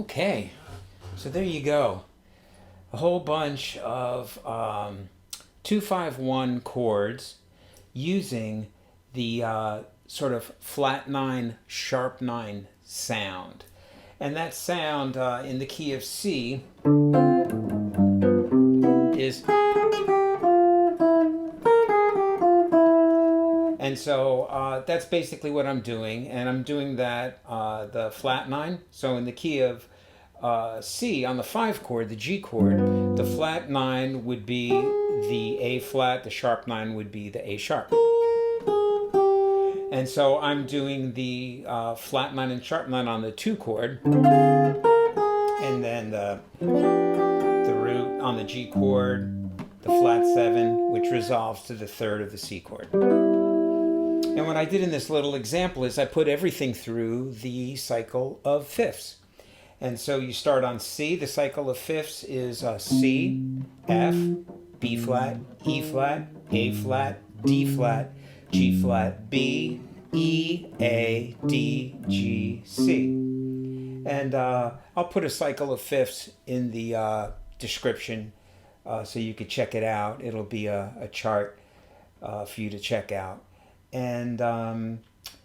Okay, so there you go. A whole bunch of 2-5-1 chords using the sort of flat 9, sharp 9 sound. And that sound in the key of C is... And so that's basically what I'm doing, and I'm doing that the flat 9. So in the key of C on the 5 chord, the G chord, the flat 9 would be the A flat, the sharp 9 would be the A sharp. And so I'm doing the flat 9 and sharp 9 on the 2 chord, and then the root on the G chord, the flat 7, which resolves to the 3rd of the C chord. And what I did in this little example is I put everything through the cycle of fifths. And so you start on C. The cycle of fifths is C, F, B flat, E flat, A flat, D flat, G flat, B, E, A, D, G, C. And I'll put a cycle of fifths in the description so you could check it out. It'll be a chart for you to check out. And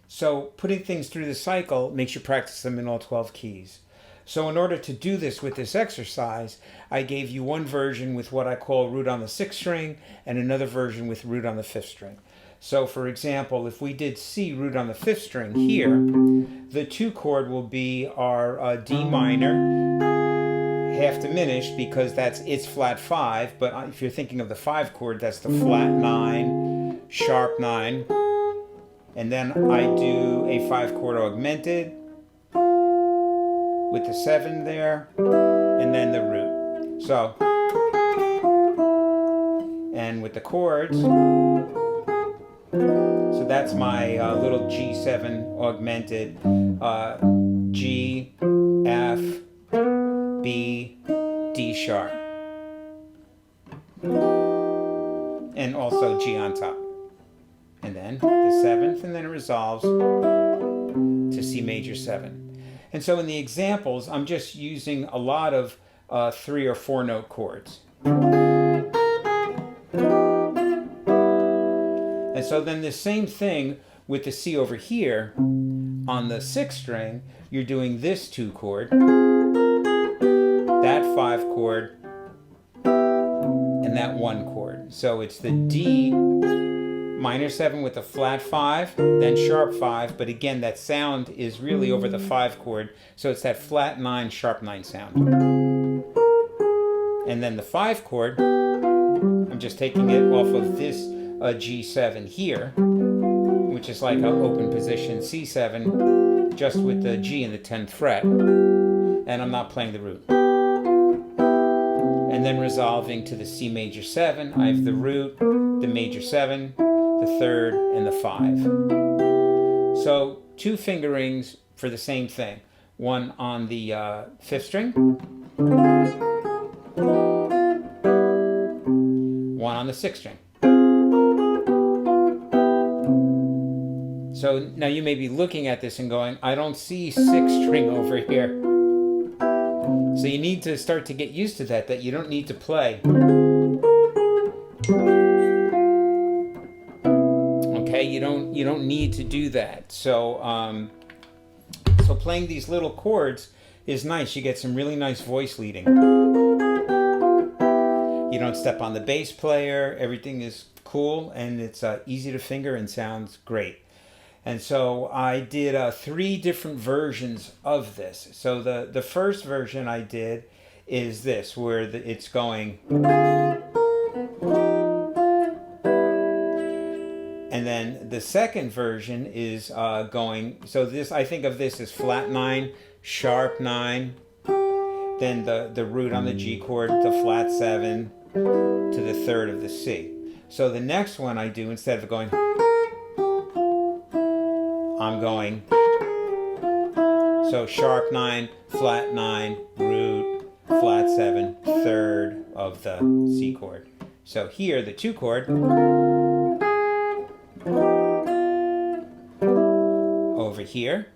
so putting things through the cycle makes you practice them in all 12 keys. So in order to do this with this exercise, I gave you one version with what I call root on the 6th string and another version with root on the 5th string. So for example, if we did C root on the 5th string here, the 2 chord will be our D minor, half diminished because it's flat 5, but if you're thinking of the 5 chord, that's the flat 9, sharp 9, and then I do a 5 chord augmented with the 7 there, and then the root. So, and with the chords, so that's my little G7 augmented, G, F, B, D sharp, and also G on top. And then the 7th, and then it resolves to C major 7. And so in the examples, I'm just using a lot of 3 or 4 note chords. And so then the same thing with the C over here. On the 6th string, you're doing this 2 chord, that 5 chord, and that 1 chord. So it's the D minor 7 with the flat 5, then sharp 5, but again that sound is really over the 5 chord, so it's that flat 9, sharp 9 sound. And then the 5 chord, I'm just taking it off of this G7 here, which is like an open position C7, just with the G in the 10th fret, and I'm not playing the root. And then resolving to the C major 7, I have the root, the major 7, the 3rd, and the 5. So 2 fingerings for the same thing. One on the 5th string, one on the 6th string. So now you may be looking at this and going, I don't see 6th string over here. So you need to start to get used to that you don't need to play. Okay, you don't need to do that. So so playing these little chords is nice. You get some really nice voice leading. You don't step on the bass player. Everything is cool and it's easy to finger and sounds great. And so I did 3 different versions of this. So the first version I did is this, where it's going. And then the second version is going, so this, I think of this as flat 9, sharp 9, then the root on the G chord, the flat 7, to the 3rd of the C. So the next one I do, instead of going, I'm going, so sharp 9, flat 9, root, flat 7, 3rd of the C chord. So here, the 2 chord, over here,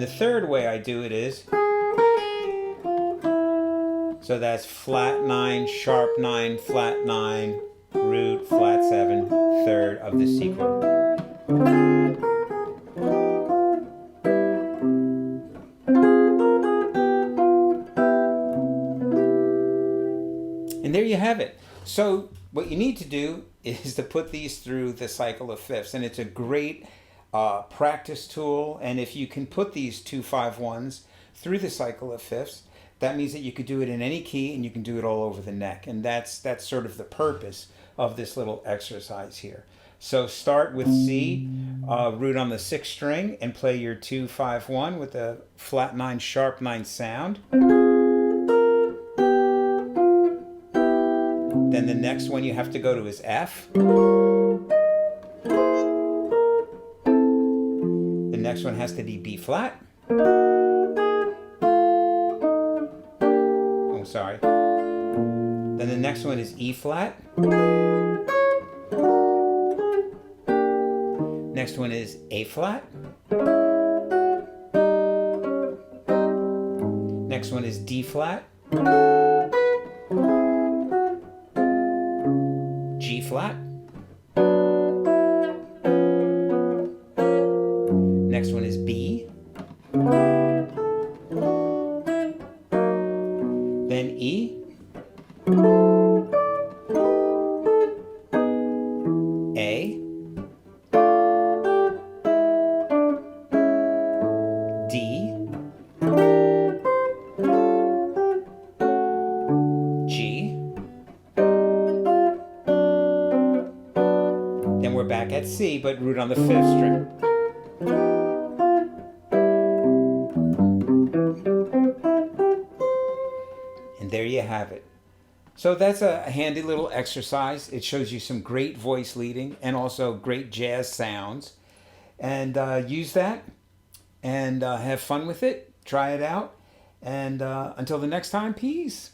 the third way I do it is, so that's flat 9, sharp 9, flat 9, root, flat 7, third of the C chord. And there you have it. So what you need to do is to put these through the cycle of fifths, and it's a great practice tool. And if you can put these 2 5/1s through the cycle of fifths, that means that you could do it in any key and you can do it all over the neck. And that's sort of the purpose of this little exercise here. So start with C, root on the 6th string, and play your 2 5/1 with a flat 9, sharp 9 sound. Then the next one you have to go to is F. The next one has to be B flat. Oh, sorry. Then the next one is E flat. Next one is A flat. Next one is D flat. G flat. Next one is B. Then E. A. D. G. Then we're back at C, but root on the 5th string. And there you have it. So that's a handy little exercise. It shows you some great voice leading and also great jazz sounds. And use that and have fun with it. Try it out. And until the next time, peace.